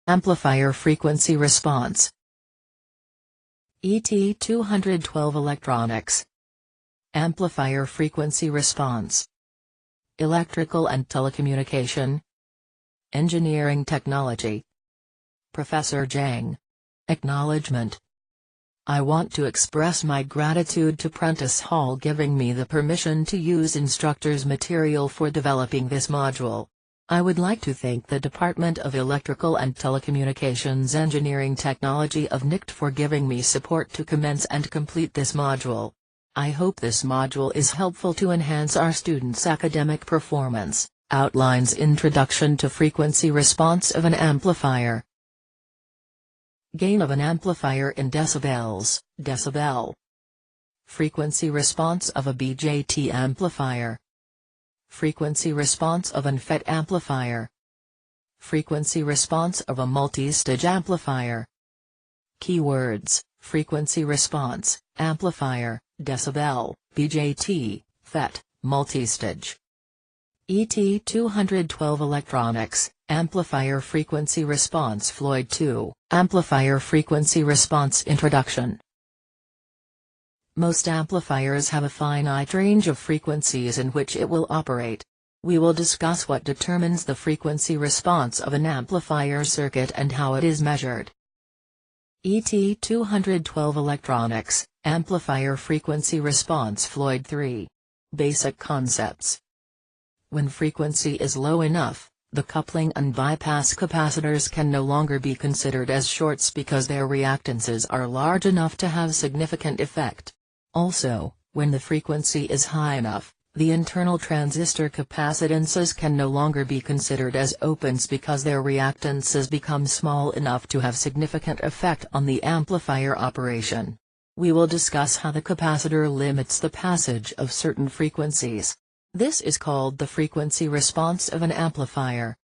Amplifier Frequency Response. ET 212 Electronics. Amplifier Frequency Response. Electrical and Telecommunication. Engineering Technology. Professor Zhang. Acknowledgement. I want to express my gratitude to Prentice Hall giving me the permission to use instructor's material for developing this module. I would like to thank the Department of Electrical and Telecommunications Engineering Technology of NICT for giving me support to commence and complete this module. I hope this module is helpful to enhance our students' academic performance. Outlines Introduction to Frequency Response of an Amplifier. Gain of an amplifier in decibels, decibel. Frequency response of a BJT amplifier. Frequency response of an FET amplifier. Frequency response of a multi-stage amplifier. Keywords: frequency response, amplifier, decibel, BJT, FET, multistage. ET 212 Electronics, Amplifier Frequency Response Floyd 2, Amplifier Frequency Response Introduction. Most amplifiers have a finite range of frequencies in which it will operate. We will discuss what determines the frequency response of an amplifier circuit and how it is measured. ET 212 Electronics, Amplifier Frequency Response Floyd 3. Basic Concepts. When frequency is low enough, the coupling and bypass capacitors can no longer be considered as shorts because their reactances are large enough to have significant effect. Also, when the frequency is high enough, the internal transistor capacitances can no longer be considered as opens because their reactances become small enough to have significant effect on the amplifier operation. We will discuss how the capacitor limits the passage of certain frequencies. This is called the frequency response of an amplifier.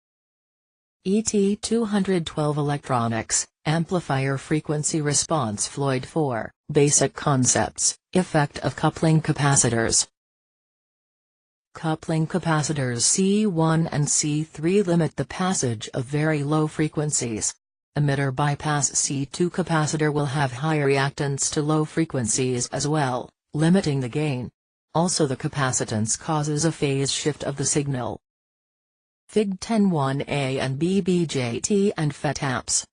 ET 212 Electronics, Amplifier Frequency Response Floyd 4, Basic Concepts, Effect of Coupling Capacitors. Coupling capacitors C1 and C3 limit the passage of very low frequencies. Emitter bypass C2 capacitor will have high reactance to low frequencies as well, limiting the gain. Also the capacitance causes a phase shift of the signal. Fig 10(1)A and B BJT and FET amps.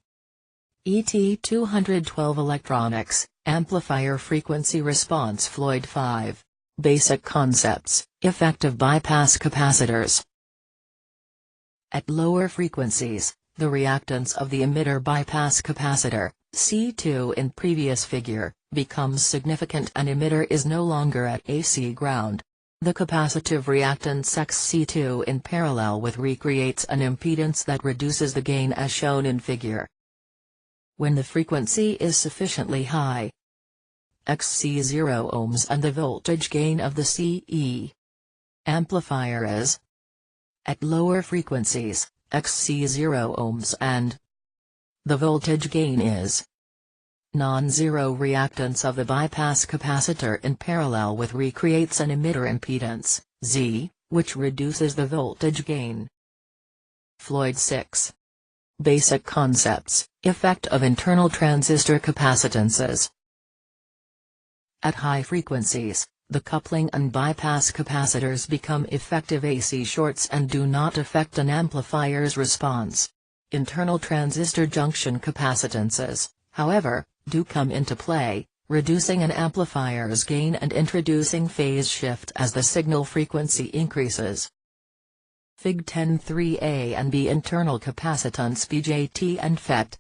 ET 212 Electronics, Amplifier Frequency Response Floyd 5. Basic Concepts, Effective Bypass Capacitors. At lower frequencies, the reactance of the emitter bypass capacitor, C2 in previous figure, becomes significant and emitter is no longer at AC ground. The capacitive reactance XC2 in parallel with recreates an impedance that reduces the gain as shown in figure. When the frequency is sufficiently high, XC0 ohms and the voltage gain of the CE amplifier is at lower frequencies, XC0 ohms and the voltage gain is non-zero reactance of the bypass capacitor in parallel with recreates an emitter impedance, Z, which reduces the voltage gain. Floyd 6. Basic Concepts, Effect of Internal Transistor Capacitances. At high frequencies, the coupling and bypass capacitors become effective AC shorts and do not affect an amplifier's response. Internal transistor junction capacitances, however, do come into play, reducing an amplifier's gain and introducing phase shift as the signal frequency increases. Fig 10(3)A and B Internal capacitance BJT and FET.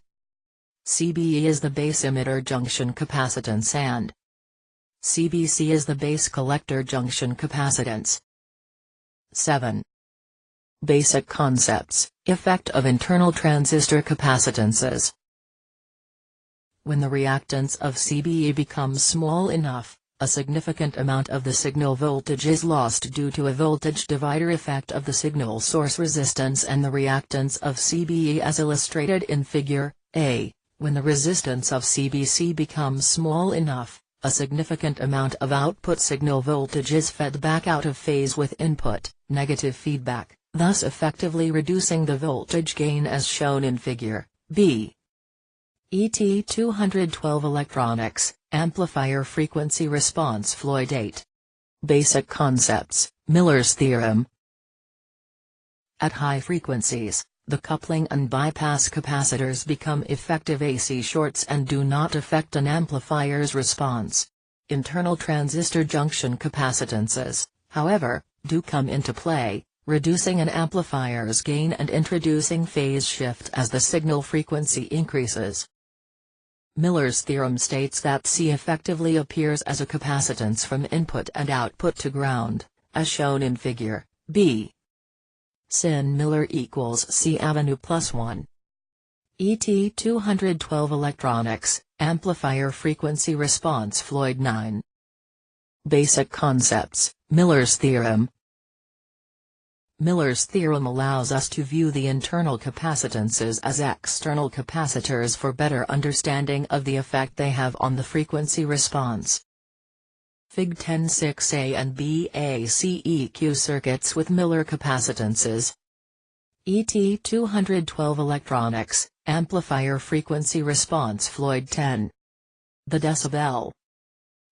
CBE is the base emitter junction capacitance and CBC is the base collector junction capacitance. 7. Basic Concepts, Effect of Internal Transistor Capacitances. When the reactance of CBE becomes small enough, a significant amount of the signal voltage is lost due to a voltage divider effect of the signal source resistance and the reactance of CBE as illustrated in Figure A. When the resistance of CBC becomes small enough, a significant amount of output signal voltage is fed back out of phase with input, negative feedback, thus effectively reducing the voltage gain as shown in Figure B. ET 212 Electronics, Amplifier Frequency Response Floyd 8. Basic Concepts, Miller's Theorem. At high frequencies, the coupling and bypass capacitors become effective AC shorts and do not affect an amplifier's response. Internal transistor junction capacitances, however, do come into play, reducing an amplifier's gain and introducing phase shift as the signal frequency increases. Miller's theorem states that C effectively appears as a capacitance from input and output to ground, as shown in figure B. Sin Miller equals C avenue plus 1. ET 212 Electronics, Amplifier Frequency Response Floyd 9. Basic Concepts, Miller's Theorem. Miller's theorem allows us to view the internal capacitances as external capacitors for better understanding of the effect they have on the frequency response. Fig 10.6a and BACEQ circuits with Miller capacitances. ET 212 Electronics, Amplifier Frequency Response Floyd 10. The decibel.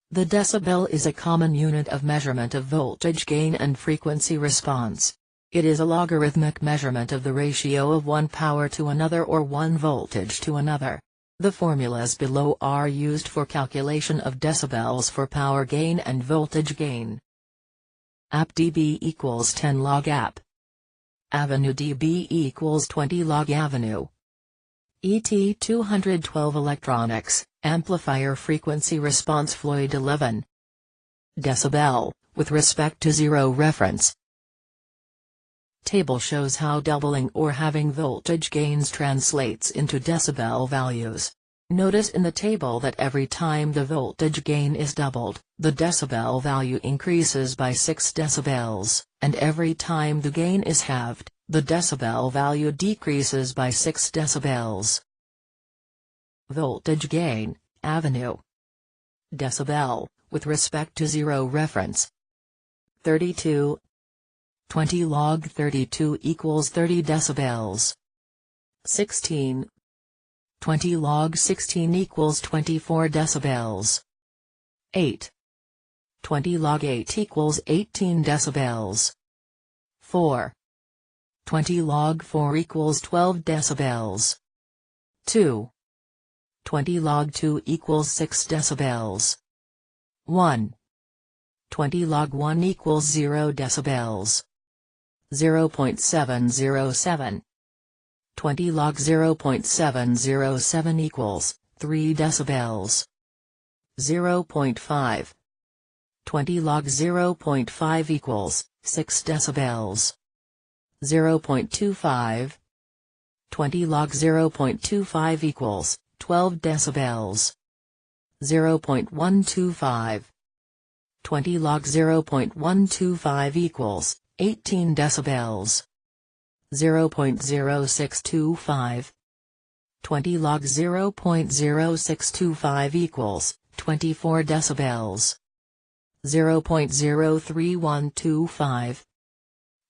The decibel is a common unit of measurement of voltage gain and frequency response. It is a logarithmic measurement of the ratio of one power to another or one voltage to another. The formulas below are used for calculation of decibels for power gain and voltage gain. Ap dB equals 10 log ap. Avenue dB equals 20 log avenue. ET 212 Electronics, Amplifier Frequency Response Floyd 11. Decibel, with respect to zero reference. Table shows how doubling or halving voltage gains translates into decibel values. Notice in the table that every time the voltage gain is doubled, the decibel value increases by 6 decibels, and every time the gain is halved, the decibel value decreases by 6 decibels. Voltage gain, avenue. Decibel, with respect to zero reference. 32. 20 log 32 equals 30 decibels. 16. 20 log 16 equals 24 decibels. 8. 20 log 8 equals 18 decibels. 4. 20 log 4 equals 12 decibels. 2. 20 log 2 equals 6 decibels. 1. 20 log 1 equals 0 decibels. 0.707. 20 log 0.707 equals 3 decibels. 0.5. 20 log 0.5 equals 6 decibels. 0.25. 20 log 0.25 equals 12 decibels. 0.125. 20 log 0.125 equals 18 decibels. 0.0625. 20 log 0.0625 equals 24 decibels. 0.03125.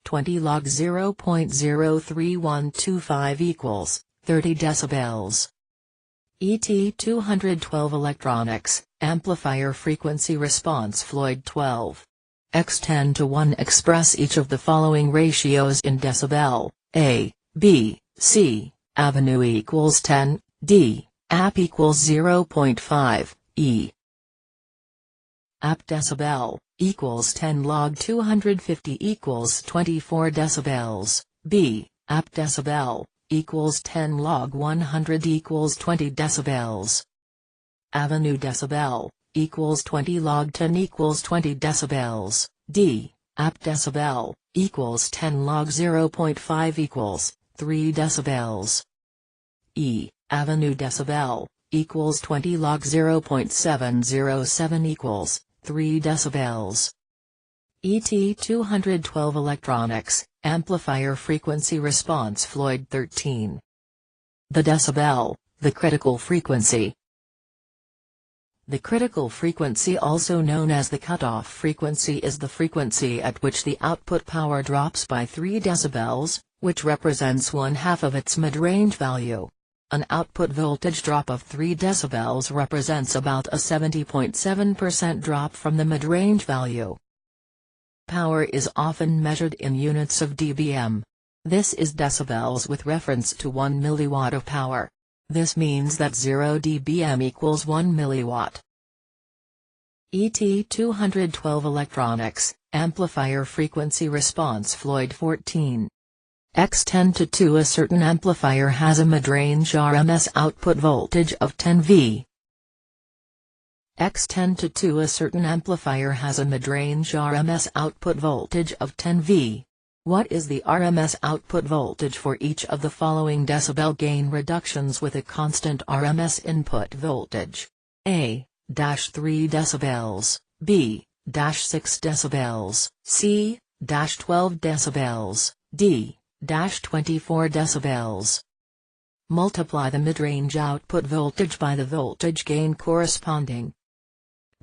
20 log 0.03125 equals 30 decibels. ET 212 Electronics, Amplifier Frequency Response Floyd 12. X 10 to 1 express each of the following ratios in decibel: A, B, C, avenue equals 10, D, ap equals 0.5, E. Ap decibel equals 10 log 250 equals 24 decibels, B, ap decibel equals 10 log 100 equals 20 decibels. Avenue decibel equals 20 log 10 equals 20 decibels, D, ap decibel equals 10 log 0.5 equals 3 decibels. E, avenue decibel equals 20 log 0.707 equals 3 decibels. ET 212 Electronics, Amplifier Frequency Response Floyd 13. The decibel, the critical frequency. The critical frequency, also known as the cutoff frequency, is the frequency at which the output power drops by 3 decibels, which represents 1/2 of its mid-range value. An output voltage drop of 3 decibels represents about a 70.7% drop from the midrange value. Power is often measured in units of dBm. This is decibels with reference to 1 milliwatt of power. This means that 0 dBm equals 1 milliwatt. ET 212 Electronics, Amplifier Frequency Response Floyd 14. X10 to 2 A certain amplifier has a midrange RMS output voltage of 10 V. X10 to 2 A certain amplifier has a midrange RMS output voltage of 10 V. What is the RMS output voltage for each of the following decibel gain reductions with a constant RMS input voltage? A. 3 decibels, B. 6 decibels, C. 12 decibels, D. 24 decibels. Multiply the midrange output voltage by the voltage gain corresponding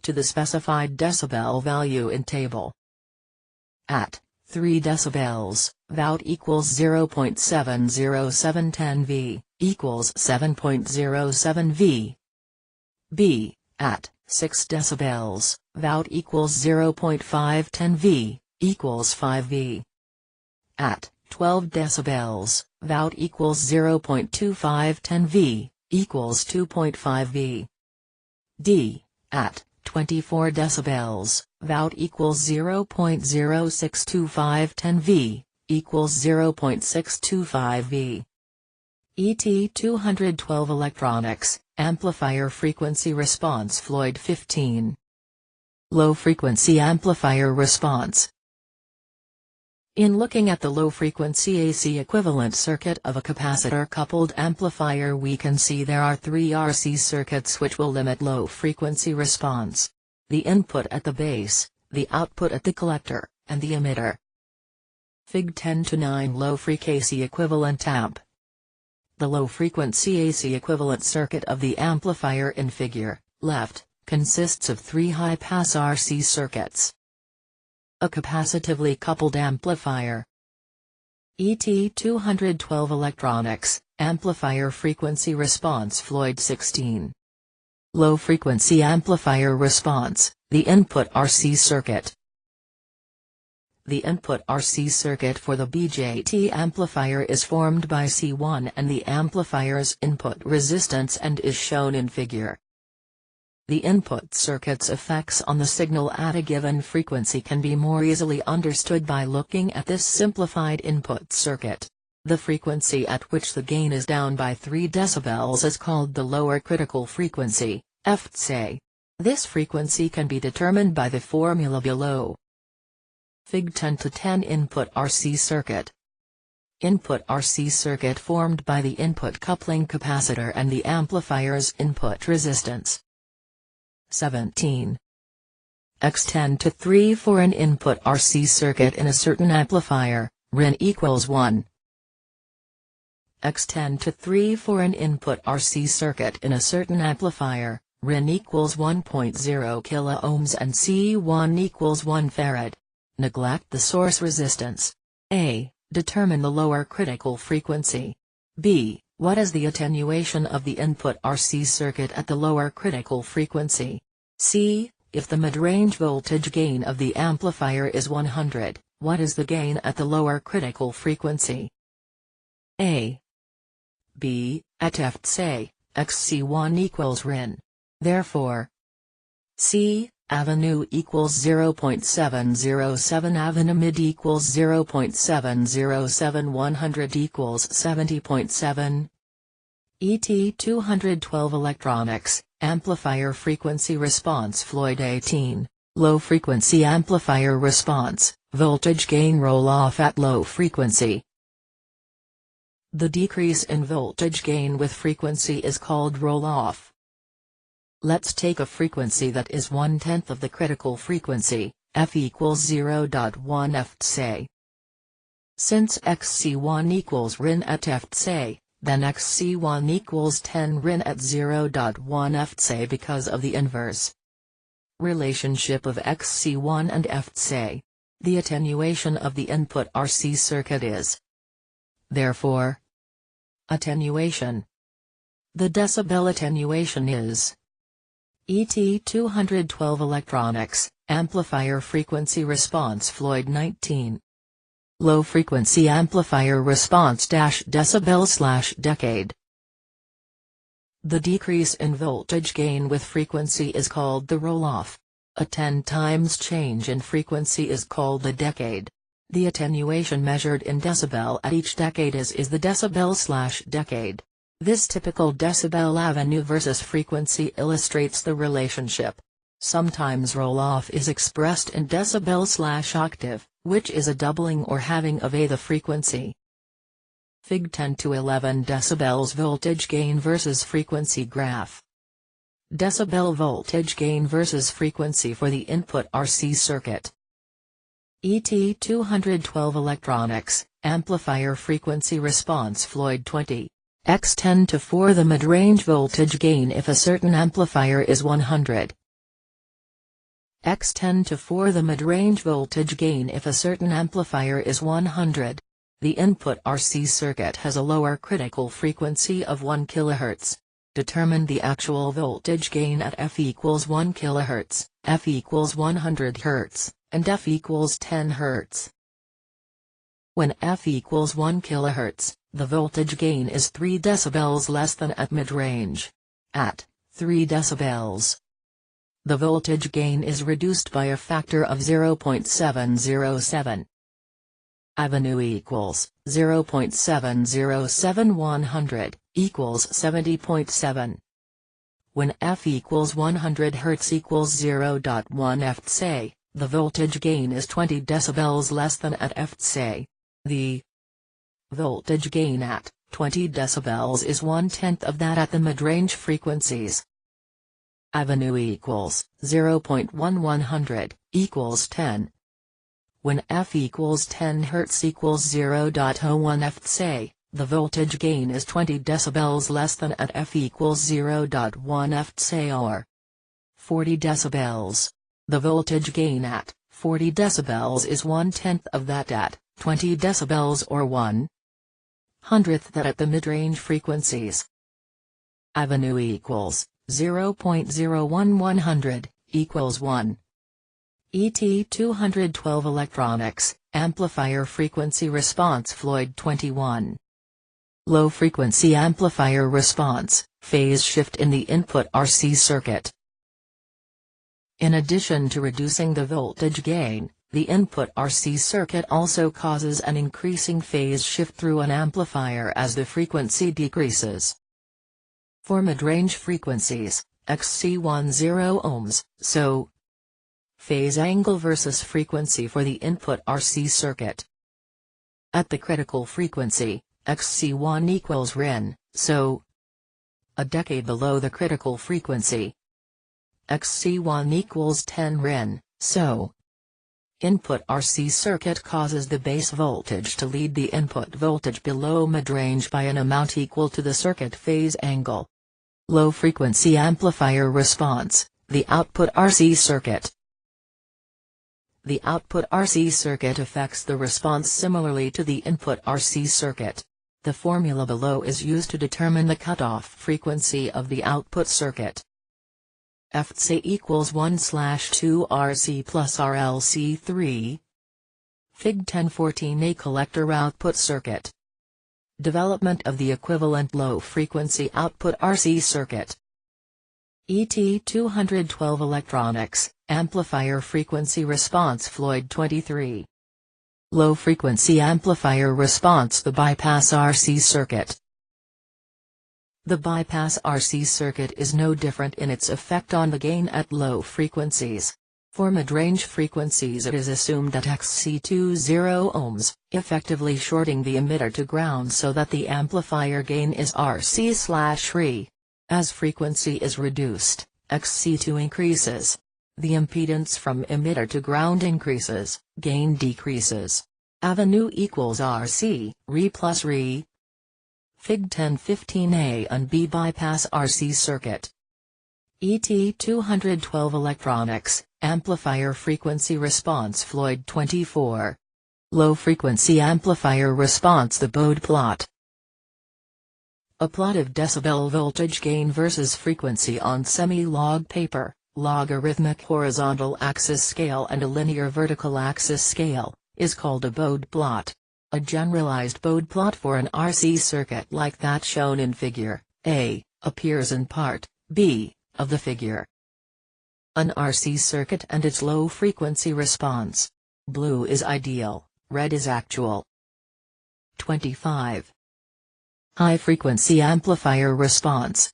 to the specified decibel value in table. At 3 decibels, Vout equals 0.70710 V, equals 7.07 V. B. At 6 decibels, Vout equals 0.510 V, equals 5 V. At 12 decibels, Vout equals 0.2510 V, equals 2.5 V. D. At 24 decibels, Vout equals 0.062510 V, equals 0.625 V. ET 212 Electronics, Amplifier Frequency Response Floyd 15. Low-frequency amplifier response. In looking at the low-frequency AC equivalent circuit of a capacitor-coupled amplifier, we can see there are 3 RC circuits which will limit low-frequency response: the input at the base, the output at the collector, and the emitter. Fig 10-9 Low-frequency equivalent amp. The low-frequency AC equivalent circuit of the amplifier in figure, left, consists of 3 high-pass RC circuits. A capacitively coupled amplifier. ET 212 Electronics, Amplifier Frequency Response Floyd 16. Low-frequency amplifier response, the input RC circuit. The input RC circuit for the BJT amplifier is formed by C1 and the amplifier's input resistance and is shown in figure. The input circuit's effects on the signal at a given frequency can be more easily understood by looking at this simplified input circuit. The frequency at which the gain is down by 3 decibels is called the lower critical frequency, FC. This frequency can be determined by the formula below. Fig 10-10 Input RC circuit. Input RC circuit formed by the input coupling capacitor and the amplifier's input resistance. 17. X10 to 3 for an input RC circuit in a certain amplifier, RIN equals 1. X10 to 3 for an input RC circuit in a certain amplifier, RIN equals 1.0 kilo-ohms and C1 equals 1 farad. Neglect the source resistance. A. Determine the lower critical frequency. B. What is the attenuation of the input RC circuit at the lower critical frequency? C. If the midrange voltage gain of the amplifier is 100, what is the gain at the lower critical frequency? A. B. At FC, XC1 equals RIN. Therefore, C. Avenue equals 0.707 avenue mid equals 0.707 100 equals 70.7. ET 212 Electronics, Amplifier Frequency Response Floyd 18, Low Frequency Amplifier Response, Voltage Gain Roll-Off at Low Frequency. The decrease in voltage gain with frequency is called roll-off. Let's take a frequency that is 1/10 of the critical frequency, f equals 0.1 FC. Since XC1 equals RIN at FC, then XC1 equals 10 RIN at 0.1 FC because of the inverse relationship of XC1 and FC. The attenuation of the input RC circuit is therefore attenuation The decibel attenuation is ET 212 electronics, amplifier frequency response Floyd 19. Low frequency amplifier response -decibel/decade. The decrease in voltage gain with frequency is called the roll-off. A 10 times change in frequency is called the decade. The attenuation measured in decibel at each decade is the decibel/decade. This typical decibel avenue versus frequency illustrates the relationship. Sometimes roll-off is expressed in decibel/octave, which is a doubling or halving of the frequency. Fig 10 to 11 decibels voltage gain versus frequency graph. Decibel voltage gain versus frequency for the input RC circuit. ET 212 electronics, amplifier frequency response Floyd 20. X 10 to 4 the midrange voltage gain if a certain amplifier is 100. X 10 to 4 the midrange voltage gain if a certain amplifier is 100. The input RC circuit has a lower critical frequency of 1 kHz. Determine the actual voltage gain at F equals 1 kHz, F equals 100 Hz, and F equals 10 Hz. When F equals 1 kHz, the voltage gain is 3 decibels less than at midrange. At 3 decibels, the voltage gain is reduced by a factor of 0.707. Avenue equals 0.707 100 equals 70.7. When F equals 100 Hz equals 0.1 Fts, the voltage gain is 20 decibels less than at Fts. The voltage gain at 20 decibels is 1/10 of that at the midrange frequencies. Avenue equals 0.1 100 equals 10. When F equals 10 Hz equals 0.01 Fts, the voltage gain is 20 decibels less than at F equals 0.1 Fts or 40 decibels. The voltage gain at 40 decibels is 1/10 of that at 20 decibels or 1/100th that at the midrange frequencies. Avenue equals 0.01 100 equals 1. ET 212 electronics, amplifier frequency response Floyd 21. Low frequency amplifier response, phase shift in the input RC circuit. In addition to reducing the voltage gain, the input RC circuit also causes an increasing phase shift through an amplifier as the frequency decreases. For midrange frequencies, XC10 ohms, so phase angle versus frequency for the input RC circuit. At the critical frequency, XC1 equals RIN, so a decade below the critical frequency, XC1 equals 10 RIN, so input RC circuit causes the base voltage to lead the input voltage below midrange by an amount equal to the circuit phase angle. Low frequency amplifier response, the output RC circuit. The output RC circuit affects the response similarly to the input RC circuit. The formula below is used to determine the cutoff frequency of the output circuit. Fc equals 1/2 RC plus RLC3. Fig 1014 A collector output circuit. Development of the equivalent low-frequency output RC circuit. ET 212 electronics, amplifier frequency response Floyd 23. Low-frequency amplifier response the bypass RC circuit. The bypass RC circuit is no different in its effect on the gain at low frequencies. For midrange frequencies it is assumed that XC20 ohms, effectively shorting the emitter to ground so that the amplifier gain is RC/RE. As frequency is reduced, XC2 increases. The impedance from emitter to ground increases, gain decreases. Avenue equals RC, RE plus RE. Fig 1015A and B bypass RC circuit. ET 212 electronics, amplifier frequency response Floyd 24. Low frequency amplifier response the Bode plot. A plot of decibel voltage gain versus frequency on semi-log paper, logarithmic horizontal axis scale and a linear vertical axis scale, is called a Bode plot. A generalized Bode plot for an RC circuit like that shown in Figure A, appears in Part B of the figure. An RC circuit and its low-frequency response. Blue is ideal, red is actual. 25. High-frequency amplifier response.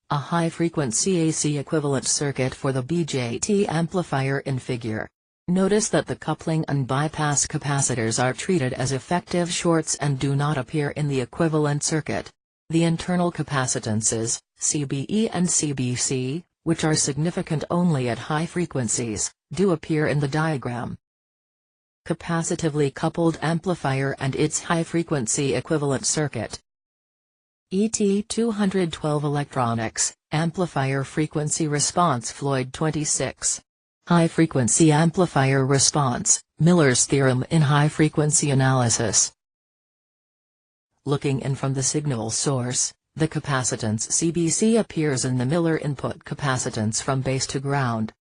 A high-frequency AC equivalent circuit for the BJT amplifier in figure. Notice that the coupling and bypass capacitors are treated as effective shorts and do not appear in the equivalent circuit. The internal capacitances, CBE and CBC, which are significant only at high frequencies, do appear in the diagram. Capacitively coupled amplifier and its high-frequency equivalent circuit. ET 212 Electronics, Amplifier Frequency Response Floyd 26. High-frequency amplifier response, Miller's theorem in high-frequency analysis. Looking in from the signal source, the capacitance CBC appears in the Miller input capacitance from base to ground.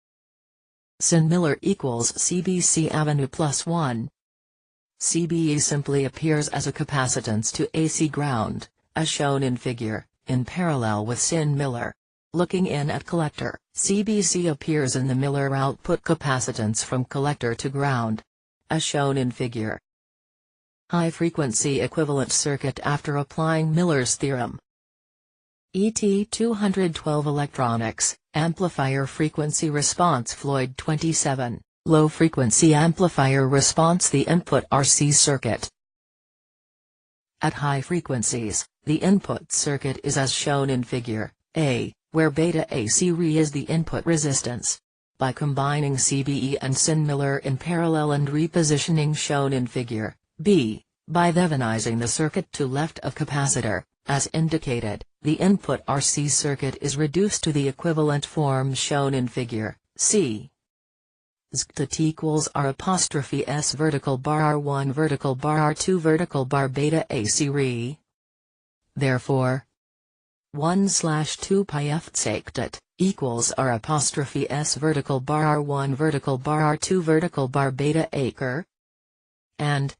Sin Miller equals CBC avenue plus 1. CBE simply appears as a capacitance to AC ground, as shown in figure, in parallel with Sin Miller. Looking in at collector, CBC appears in the Miller output capacitance from collector to ground, as shown in figure. High-frequency equivalent circuit after applying Miller's theorem. ET 212 Electronics, Amplifier Frequency Response Floyd 27, Low-Frequency Amplifier Response the input RC circuit. At high frequencies, the input circuit is as shown in Figure A, where beta AC Re is the input resistance. By combining CBE and Sin Miller in parallel and repositioning shown in Figure B, by Thevenizing the circuit to left of capacitor, as indicated, the input RC circuit is reduced to the equivalent form shown in Figure C. Zkt equals R apostrophe S vertical bar R1 vertical bar R2 vertical bar beta AC Re. Therefore, 1/2 pi F Zkt equals R apostrophe S vertical bar R1 vertical bar R2 vertical bar beta acre, and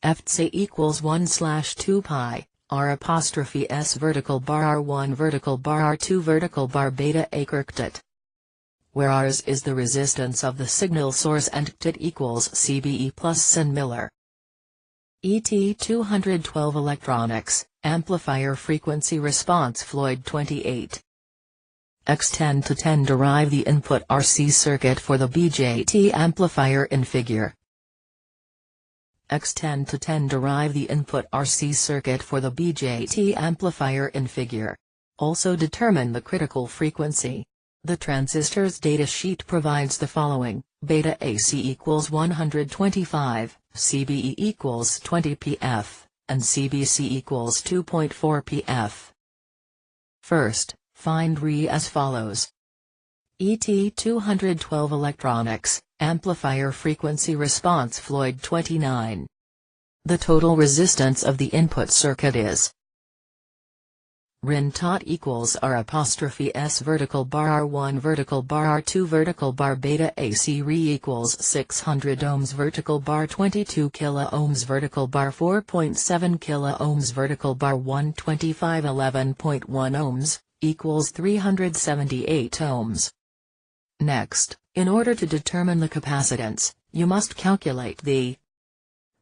Fc equals 1/2 pi R apostrophe S vertical bar R1 vertical bar R2 vertical bar beta acre Kt, where Rs is the resistance of the signal source and Kt equals CBE plus Sin Miller. ET 212 Electronics, Amplifier Frequency Response Floyd 28. X10 to 10 derive the input RC circuit for the BJT amplifier in figure. X10 to 10 derive the input RC circuit for the BJT amplifier in figure. Also determine the critical frequency. The transistor's datasheet provides the following: beta AC equals 125, CBE equals 20 pf, and CBC equals 2.4 pf. First, find Re as follows. ET 212 Electronics, Amplifier Frequency Response Floyd 29. The total resistance of the input circuit is Rin tot equals R apostrophe S vertical bar R1 vertical bar R2 vertical bar beta AC Re equals 600 ohms vertical bar 22 kilo ohms vertical bar 4.7 kilo ohms vertical bar 125 11.1 ohms, equals 378 ohms. Next, in order to determine the capacitance, you must calculate the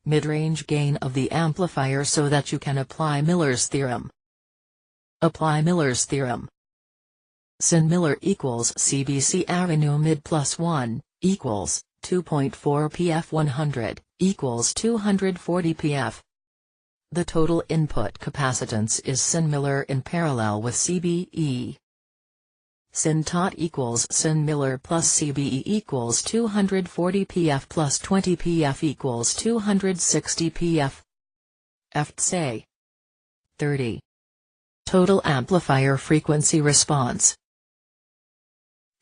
midrange gain of the amplifier so that you can apply Miller's theorem. Apply Miller's theorem. Sin Miller equals CBC avenue mid plus 1, equals 2.4 pf 100, equals 240 pf. The total input capacitance is Sin Miller in parallel with CBE. Sin tot equals Sin Miller plus CBE equals 240 pf plus 20 pf equals 260 pf. Fc 30. Total amplifier frequency response.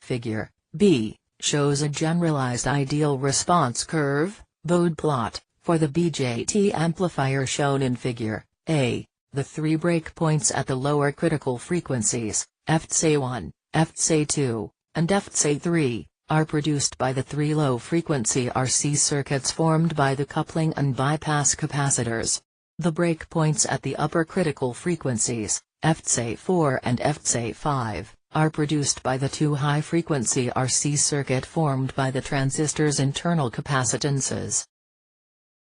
Figure B shows a generalized ideal response curve, Bode plot, for the BJT amplifier shown in Figure A. The three breakpoints at the lower critical frequencies, FC1, FC2, and FC3, are produced by the three low-frequency RC circuits formed by the coupling and bypass capacitors. The breakpoints at the upper critical frequencies, FC4 and FC5, are produced by the two high-frequency RC circuit formed by the transistor's internal capacitances.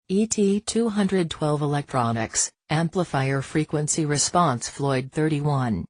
ET 212 Electronics, Amplifier Frequency Response Floyd 31.